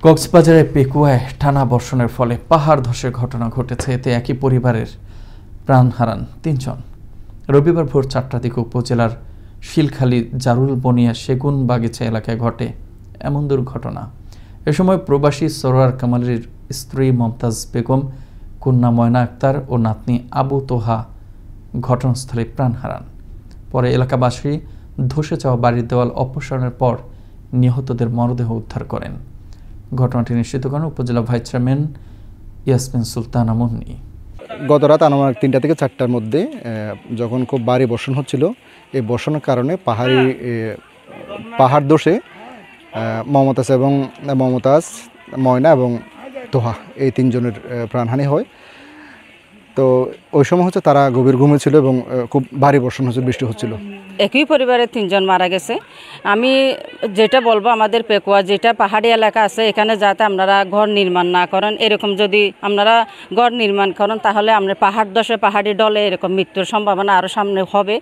কক্সবাজারের পেকুয়ায় টানা বর্ষণের ফলে পাহাড় ধসের ঘটনা ঘটেছে। এতে একই পরিবারের প্রাণ হারান ৩ জন। রবিবার ভোর ৪টার দিকে উপজেলার শিলখালী জারুল বনিয়া সেগুন বাগিচা এলাকায় ঘটে এমন দুর্ঘটনা। এ সময় প্রবাসী সরোয়ার কামালের স্ত্রী মমতাজ বেগম, কন্যা ময়না আক্তার ও নাতনি আবু তোহা ঘটনাস্থলে প্রাণ হারান। পরে এলাকাবাসী ধসে যাওয়া বাড়ির দেওয়াল অপসারণের পর নিহতদের মরদেহ উদ্ধার করেন। ঘটনাটি নিশ্চিত করেন উপজেলা ভাইস চেয়ারম্যান ইয়াসমিন সুলতানা মুন্নি। গত রাত আনুমানিক ৩টা থেকে ৪টার মধ্যে যখন খুব ভারী বর্ষণ হচ্ছিল, এই বর্ষণের কারণে পাহাড় ধসে মমতাজ, ময়না এবং তোহা এই ৩ জনের প্রাণহানি হয়। তো ওই সময় তারা গভীর ঘুমে ছিল এবং খুব ভারী বর্ষণ হচ্ছিল, বৃষ্টি হচ্ছিল। একই পরিবারের ৩ জন মারা গেছে। আমি যেটা বলবো, আমাদের পেকুয়া যেটা পাহাড়ি এলাকা আছে, এখানে যাতে আপনারা ঘর নির্মাণ না করেন। এরকম যদি আপনারা ঘর নির্মাণ করেন তাহলে আমরা পাহাড় ধসে পাহাড়ি ডলে এরকম মৃত্যুর সম্ভাবনা আরও সামনে হবে।